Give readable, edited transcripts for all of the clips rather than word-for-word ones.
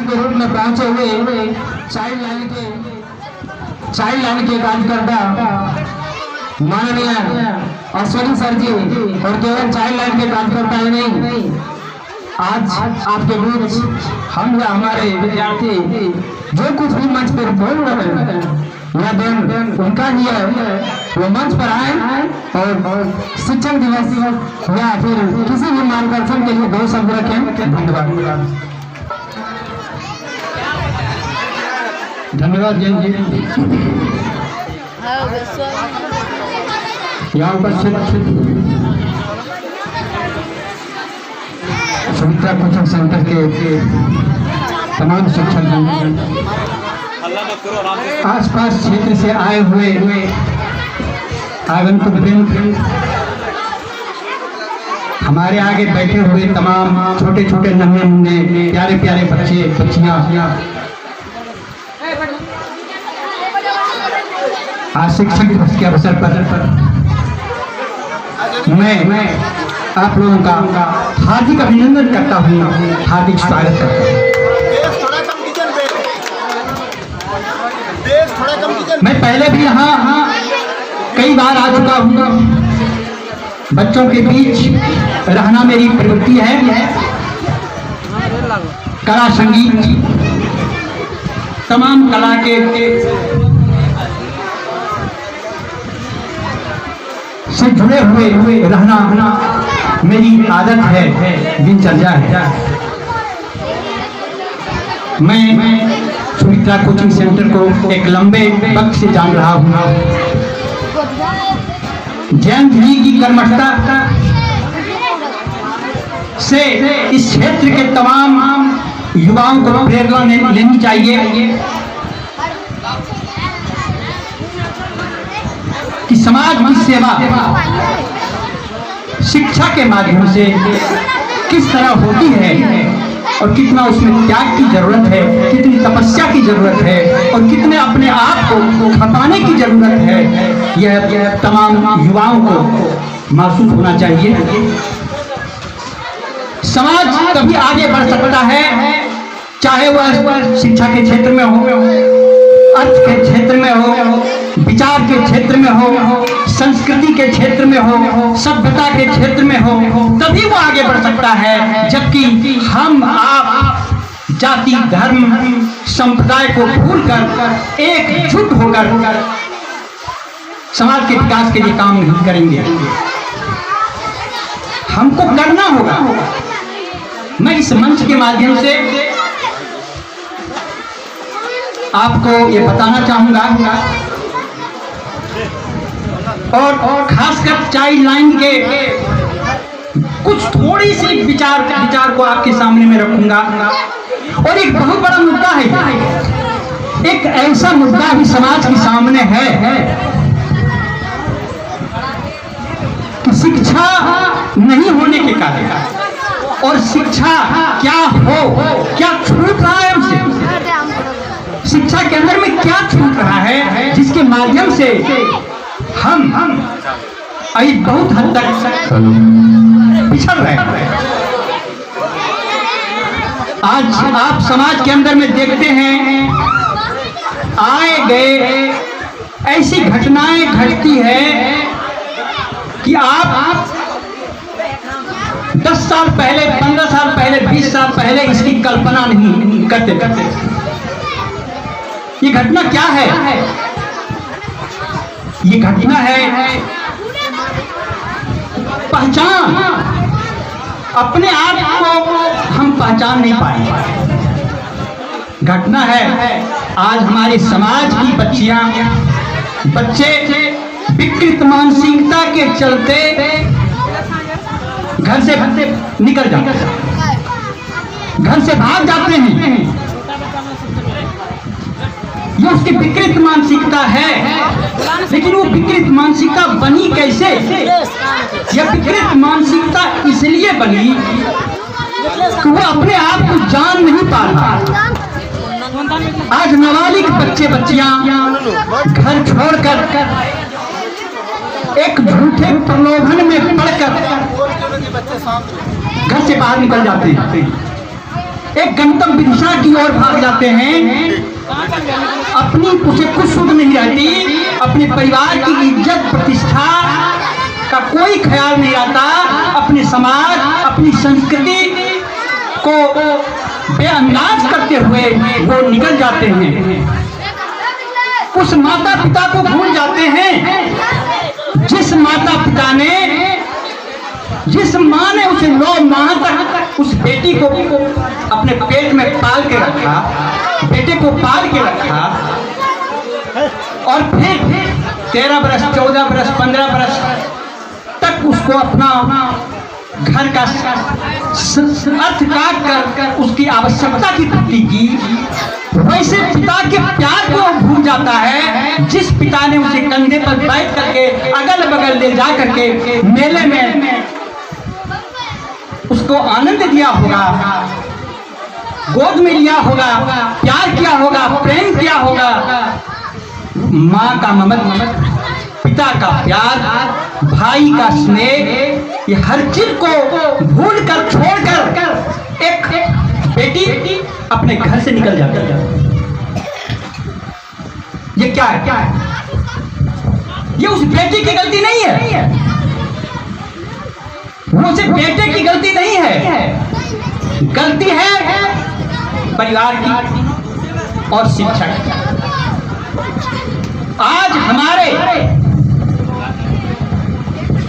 के रूप में पहुंचे हुए चाइल्ड लाइन के कार्यकर्ता माननीय अश्विनी सर जी, और केवल चाइल्ड लाइन के कार्यकर्ता ही नहीं, आज आपके बीच हम या हमारे विद्यार्थी जो कुछ भी मंच पर बोल रहे हैं यह दिन उनका ही है। वो मंच पर आए और शिक्षक दिवस या फिर किसी भी मार्गदर्शन के लिए 2 शब्द रखें। धन्यवाद। धन्यवाद जैन जी। यहाँ उपस्थित सुमित्रा कोचिंग सेंटर के तमाम शिक्षक, आसपास क्षेत्र से आए हुए आगंतुक वृंद, हमारे आगे बैठे हुए तमाम छोटे छोटे नन्हे मुन्ने प्यारे प्यारे बच्चे बच्चियां, आज शिक्षक दिवस के अवसर पर मैं आप लोगों का हार्दिक अभिनंदन करता हूँ, हार्दिक स्वागत करता हूँ। मैं पहले भी यहाँ कई बार आ चुका हूँ। बच्चों के बीच रहना मेरी प्रवृत्ति है। कला संगीत तमाम कला के से जुड़े हुए रहना मेरी आदत है, दिनचर्या है। मैं सुमित्रा कोचिंग सेंटर को एक लंबे वक्त से जान रहा हूँ। जैन जी की कर्मठता से इस क्षेत्र के तमाम युवाओं को प्रेरणा लेनी चाहिए कि समाज की सेवा शिक्षा के माध्यम से किस तरह होती है और कितना उसमें त्याग की जरूरत है, कितनी तपस्या की जरूरत है और कितने अपने आप को खपाने की जरूरत है, यह तमाम युवाओं को महसूस होना चाहिए। समाज कभी आगे बढ़ सकता है, चाहे वह शिक्षा के क्षेत्र में हो, अर्थ के क्षेत्र में हो, विचार के क्षेत्र में हो, संस्कृति के क्षेत्र में हो, सभ्यता के क्षेत्र में हो, तभी वो आगे बढ़ सकता है। जबकि हम आप जाति धर्म संप्रदाय को भूलकर एकजुट होकर समाज के विकास के लिए काम नहीं करेंगे। हमको करना होगा। मैं इस मंच के माध्यम से आपको ये बताना चाहूंगा और खासकर चाइल्ड लाइन के कुछ थोड़ी सी विचार को आपके सामने में रखूंगा। और एक बहुत बड़ा मुद्दा है, एक ऐसा मुद्दा भी समाज के सामने है कि शिक्षा नहीं होने के कारण और शिक्षा क्या हो, क्या छूट रहा है हमसे, शिक्षा के अंदर में क्या छूट रहा है जिसके माध्यम से हम अभी बहुत हद तक पिछड़ रहे हैं। आज आप समाज के अंदर में देखते हैं आए गए ऐसी घटनाएं घटती है कि आप 10 साल पहले, 15 साल पहले, 20 साल पहले इसकी कल्पना नहीं करते। ये घटना क्या है? ये घटना है पहचान। अपने आप को हम पहचान नहीं पाए। घटना है आज हमारे समाज की बच्चियां, बच्चे विकृत मानसिकता के चलते घर से निकल जाते हैं, घर से भाग जाते हैं। ये उसकी विकृत मानसिकता है, लेकिन वो विकृत मानसिकता बनी कैसे? यह विकृत मानसिकता इसलिए बनी कि वो अपने आप को जान नहीं पा रहा। आज नाबालिग बच्चे बच्चियां घर छोड़कर एक झूठे प्रलोभन में पड़कर घर से बाहर निकल जाते हैं। एक गंतव्य दिशा की ओर भाग जाते हैं, अपनी उसे कुछ सुध नहीं रहती, अपने परिवार की इज्जत प्रतिष्ठा का कोई ख्याल नहीं आता, अपने समाज अपनी संस्कृति को बेअंदाज करते हुए वो निकल जाते हैं। उस माता पिता को भूल जाते हैं जिस माता पिता ने, जिस माँ ने उसे 9 माह तक उस बेटी को अपने पेट में पाल के रखा, बेटे को पाल के रखा, और फिर 13 बरस 14 बरस 15 बरस तक उसको अपना घर का अर्थ काट कर उसकी आवश्यकता की पूर्ति की। वैसे पिता के प्यार को भूल जाता है जिस पिता ने उसे कंधे पर बैठ करके अगल बगल ले जा करके मेले में उसको आनंद दिया होगा, गोद में लिया होगा, प्यार किया होगा, प्रेम किया होगा। माँ का ममता, पिता का प्यार, भाई का स्नेह, ये हर चीज को भूल कर छोड़कर एक बेटी अपने घर से निकल जाती है। ये क्या है? ये उस बेटी की गलती नहीं है, वो उस बेटे की गलती नहीं है, गलती है परिवार की और शिक्षक की। आज हमारे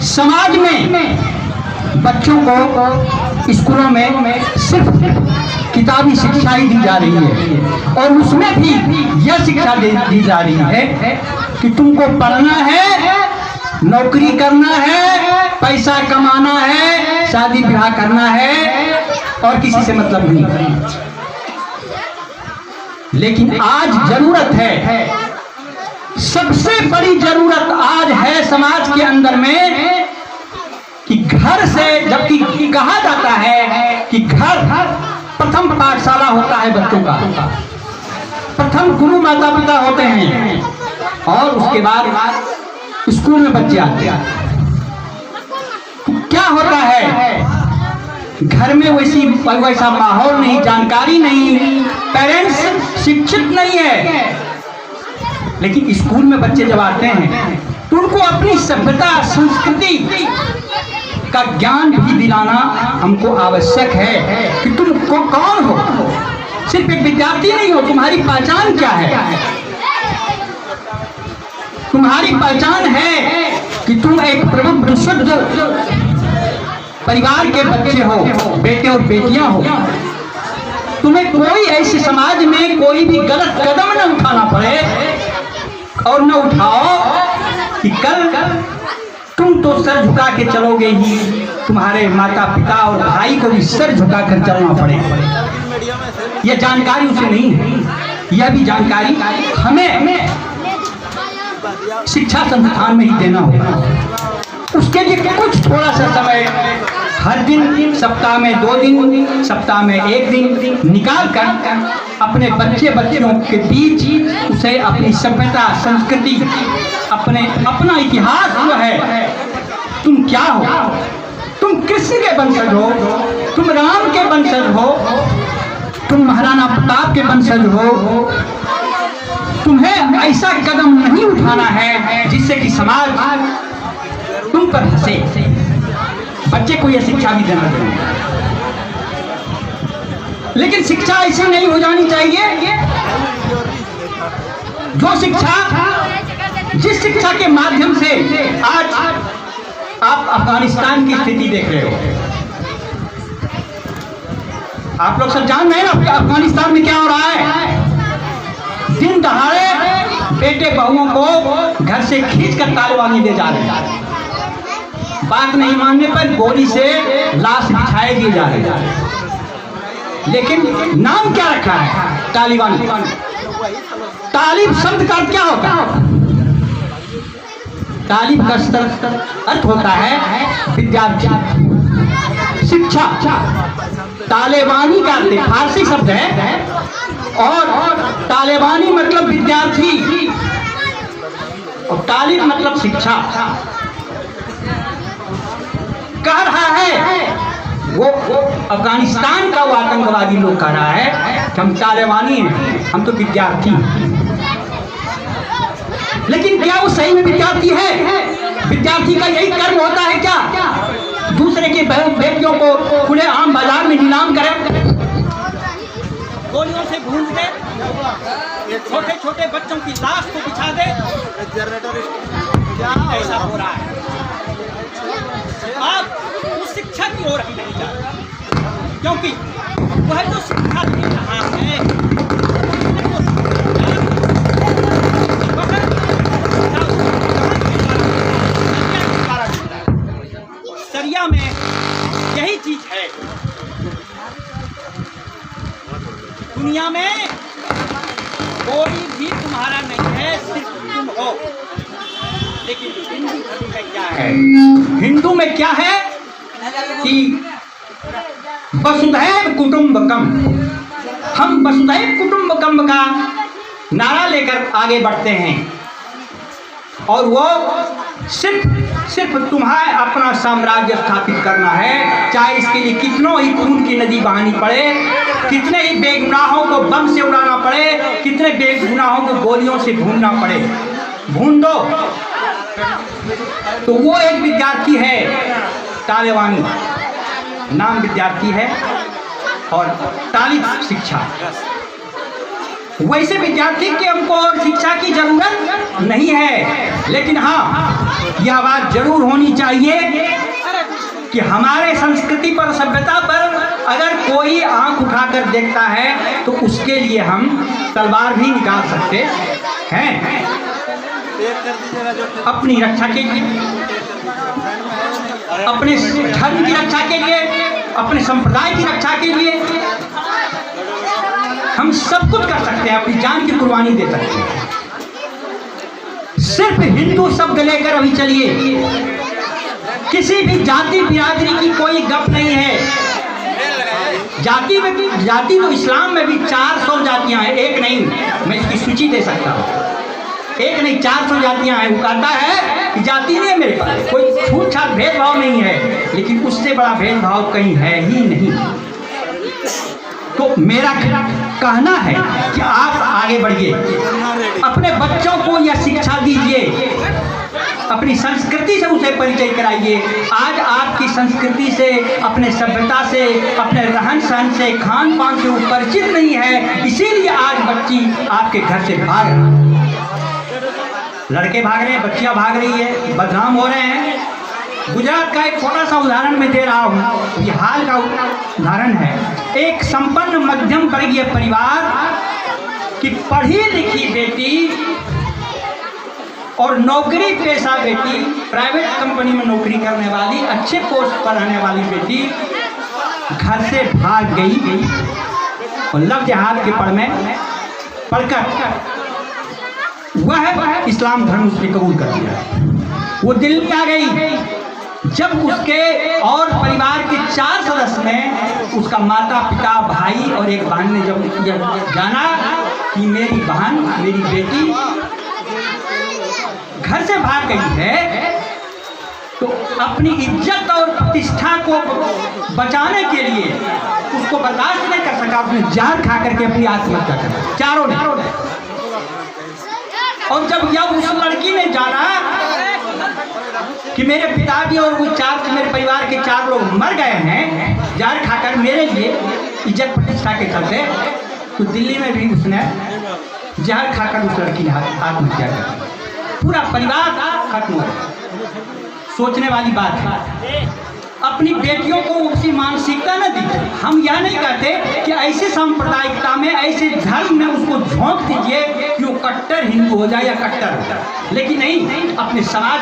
समाज में बच्चों को स्कूलों में सिर्फ किताबी शिक्षा ही दी जा रही है, और उसमें भी यह शिक्षा दी जा रही है कि तुमको पढ़ना है, नौकरी करना है, पैसा कमाना है, शादी ब्याह करना है, और किसी से मतलब नहीं। लेकिन आज जरूरत है, सबसे बड़ी जरूरत आज है समाज के अंदर में कि घर से, जबकि कहा जाता है कि घर प्रथम पाठशाला होता है बच्चों का, प्रथम गुरु माता पिता होते हैं, और उसके बाद स्कूल में बच्चे आते हैं। क्या होता है, घर में वैसा माहौल नहीं, जानकारी नहीं, पेरेंट्स शिक्षित नहीं है। लेकिन स्कूल में बच्चे जब आते हैं तो उनको अपनी सभ्यता संस्कृति का ज्ञान भी दिलाना हमको आवश्यक है कि तुम कौन हो, सिर्फ एक विद्यार्थी नहीं हो, तुम्हारी पहचान क्या है। तुम्हारी पहचान है कि तुम एक प्रबुद्ध शुद्ध परिवार के बच्चे हो, बेटे और बेटियां हो। तुम्हें कोई ऐसे समाज में कोई भी गलत कदम न उठाना पड़े, और न उठाओ कि कल तुम तो सर झुका के चलोगे ही, तुम्हारे माता पिता और भाई को भी सर झुका कर चलना पड़े। यह जानकारी उसे नहीं है, यह भी जानकारी हमें शिक्षा संस्थान में ही देना होगा। उसके लिए कुछ थोड़ा सा समय हर दिन, सप्ताह में 2 दिन, सप्ताह में 1 दिन निकाल कर अपने बच्चों के बीच उसे अपनी सभ्यता संस्कृति, अपना इतिहास जो है, तुम क्या हो, तुम कृष्ण के वंशज हो, तुम राम के वंशज हो, तुम महाराणा प्रताप के वंशज हो। तुम्हें ऐसा कदम नहीं उठाना है जिससे कि समाज तुम पर हंसे। बच्चे को यह शिक्षा भी देना चाहिए, लेकिन शिक्षा ऐसी नहीं हो जानी चाहिए जो शिक्षा, जिस शिक्षा के माध्यम से आज आप अफगानिस्तान की स्थिति देख रहे हो। आप लोग सब जान रहे हैं ना अफगानिस्तान में क्या हो रहा है। दिन दहाड़े बेटे बहुओं को घर से खींचकर तालिबानी ले जा रहे हैं, बात नहीं मानने पर गोली से लाश बिछाए दिए जा रहे हैं। लेकिन नाम क्या रखा है, तालिबान। तालिब शब्द का क्या होता है? तालिब का अर्थ होता है विद्यार्थी, शिक्षा। तालिबानी का फारसी शब्द है, और तालिबानी मतलब विद्यार्थी, और तालिब मतलब शिक्षा। कह रहा है वो अफगानिस्तान का वो आतंकवादी लोग कह रहा है कि हम तालिबानी हैं, हम तो विद्यार्थी हैं। लेकिन क्या वो सही में विद्यार्थी है? विद्यार्थी का यही कर्म होता है क्या? दूसरे के बेटियों को खुले आम बाजार में नीलाम करें, गोलियों से भून दे, छोटे छोटे बच्चों की लाश को बिछा दे। क्या ऐसा हो रहा है? आप उस शिक्षा की ओर हम नहीं जा रहे, क्योंकि वह जो शिक्षा दे रहा है शरिया में यही चीज है। दुनिया में कोई भी तुम्हारा नहीं है, सिर्फ तुम हो। लेकिन हिंदू धर्म में क्या है? हिंदू में क्या है कि वसुधैव कुटुंबकम, हम वसुधैव कुटुंबकम का नारा लेकर आगे बढ़ते हैं और वो सिर्फ तुम्हारा अपना साम्राज्य स्थापित करना है, चाहे इसके लिए कितनों ही खून की नदी बहानी पड़े, कितने ही बेगुनाहों को बम से उड़ाना पड़े, कितने बेगुनाहों को गोलियों से भूनना पड़े, भून दो। तो वो एक विद्यार्थी है तालिबानी, नाम विद्यार्थी है और तालिब शिक्षा। वैसे विद्यार्थी के हमको और शिक्षा की जरूरत नहीं है, लेकिन हाँ यह बात जरूर होनी चाहिए कि हमारे संस्कृति पर, सभ्यता पर अगर कोई आंख उठाकर देखता है तो उसके लिए हम तलवार भी निकाल सकते हैं, अपनी रक्षा के लिए, अपने धर्म की रक्षा के लिए, अपने संप्रदाय की रक्षा के लिए हम सब कुछ कर सकते हैं, अपनी जान की कुर्बानी दे सकते हैं। सिर्फ हिंदू शब्द लेकर अभी चलिए, किसी भी जाति बिरादरी की कोई गप नहीं है। जाति तो इस्लाम में भी 400 जातियां हैं, एक नहीं, मैं इसकी सूची दे सकता हूँ, एक नहीं 400 जातियां हैं। वो कहता है कि जाति नहीं है मेरे पास, कोई छूट छाट भेदभाव नहीं है, लेकिन उससे बड़ा भेदभाव कहीं है ही नहीं। तो मेरा कहना है कि आप आगे बढ़िए, अपने बच्चों को यह शिक्षा दीजिए, अपनी संस्कृति से उसे परिचय कराइए। आज आपकी संस्कृति से, अपने सभ्यता से, अपने रहन सहन से, खान पान से वो परिचित नहीं है, इसीलिए आज बच्ची आपके घर से भाग रही है, लड़के भाग रहे हैं, बच्चियां भाग रही है, बदनाम हो रहे हैं। गुजरात का एक छोटा सा उदाहरण मैं दे रहा हूँ, ये हाल का उदाहरण है। एक संपन्न मध्यम वर्गीय परिवार की पढ़ी लिखी बेटी और नौकरी पेशा बेटी, प्राइवेट कंपनी में नौकरी करने वाली, अच्छे पोस्ट पर रहने वाली बेटी घर से भाग गई और लव जिहाद के पढ़ में पढ़कर वह इस्लाम धर्म उसने कबूल कर लिया। वो दिल्ली आ गई। जब उसके और परिवार के 4 सदस्य में उसका माता पिता भाई और एक बहन ने जब जाना कि मेरी बहन, मेरी बेटी घर से भाग गई है, तो अपनी इज्जत और प्रतिष्ठा को बचाने के लिए उसको बर्दाश्त नहीं कर सका, उसने जहर खा करके अपनी आत्महत्या कर, चारों ने। और जब उस लड़की ने जाना कि मेरे पिताजी और वो मेरे परिवार के 4 लोग मर गए हैं जहर खाकर मेरे लिए इज्जत प्रतिष्ठा के चलते, तो दिल्ली में भी उसने जहर खाकर उस लड़की ने आत्महत्या कर दी। पूरा परिवार खत्म हो गया। सोचने वाली बात है, अपनी बेटियों को उसी मानसिकता न दीजिए। हम यह नहीं कहते कि ऐसे सांप्रदायिकता में, ऐसे धर्म में उसको झोंक दीजिए कि वो कट्टर हिंदू हो जाए या कट्टर हो जाए, लेकिन नहीं, अपने समाज,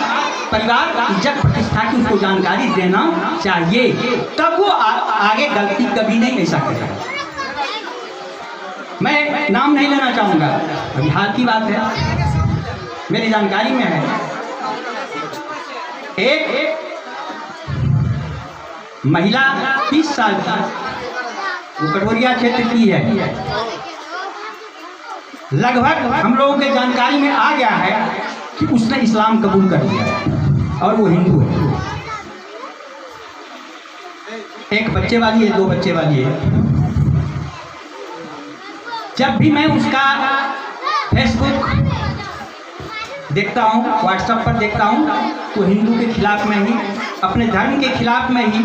परिवार, इज्जत प्रतिष्ठा की उसको जानकारी देना चाहिए, तब वो आगे गलती कभी नहीं ऐसा करेगा। मैं नाम नहीं लेना चाहूँगा, अभी हाल की बात है, मेरी जानकारी में है, एक महिला 30 साल की, वो कटोरिया क्षेत्र की है, लगभग हम लोगों के जानकारी में आ गया है कि उसने इस्लाम कबूल कर लिया है और वो हिंदू है। एक बच्चे वाली है, 2 बच्चे वाली है। जब भी मैं उसका फेसबुक देखता हूँ, व्हाट्सएप पर देखता हूँ, तो हिंदू के खिलाफ में ही, अपने धर्म के खिलाफ में ही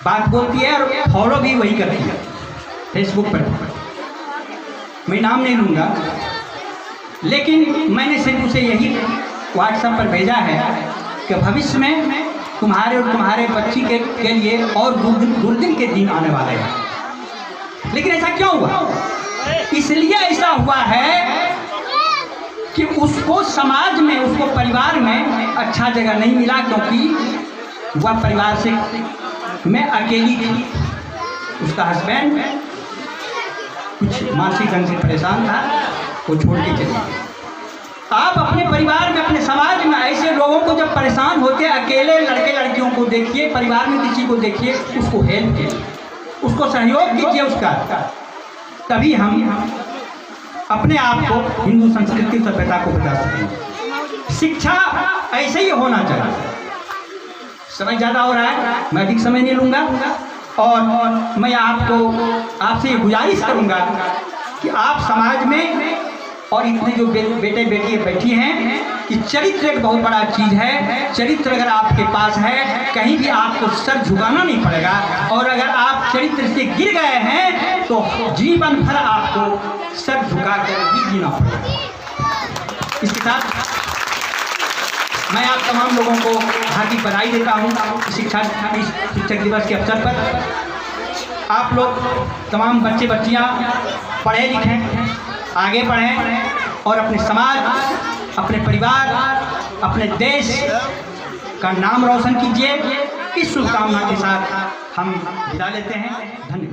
बात बोलती है और फॉलो भी वही करती है फेसबुक पर। मैं नाम नहीं लूँगा, लेकिन मैंने सिर्फ उसे यही व्हाट्सएप पर भेजा है कि भविष्य में तुम्हारे और तुम्हारे बच्ची के लिए और दुर्दिन के दिन आने वाले हैं। लेकिन ऐसा क्यों हुआ? इसलिए ऐसा हुआ है कि उसको समाज में, उसको परिवार में अच्छा जगह नहीं मिला, क्योंकि वह परिवार से मैं अकेली थी। उसका हस्बैंड कुछ मानसिक ढंग से परेशान था, वो छोड़ के चले गए। आप अपने परिवार में, अपने समाज में ऐसे लोगों को जब परेशान होते, अकेले लड़के लड़कियों को देखिए, परिवार में किसी को देखिए, उसको हेल्प कीजिए, उसको सहयोग कीजिए उसका, तभी हम अपने आप को हिंदू संस्कृति सभ्यता को बचा सकेंगे। शिक्षा ऐसे ही होना चाहिए। समय ज़्यादा हो रहा है, मैं अधिक समय नहीं लूँगा, और मैं आपसे ये गुजारिश करूँगा कि आप समाज में और इतने जो बेटे बेटियाँ बैठी हैं, कि चरित्र एक बहुत बड़ा चीज़ है। चरित्र अगर आपके पास है, कहीं भी आपको सर झुकाना नहीं पड़ेगा, और अगर आप चरित्र से गिर गए हैं तो जीवन भर आपको सर झुका कर ही जीना पड़ेगा। इसके साथ मैं आप तमाम लोगों को हार्दिक बधाई देता हूँ शिक्षक दिवस के अवसर पर। आप लोग तमाम बच्चे बच्चियाँ पढ़े लिखें, आगे बढ़ें और अपने समाज, अपने परिवार, अपने देश का नाम रोशन कीजिए। इस शुभकामना के साथ हम विदा लेते हैं। धन्यवाद।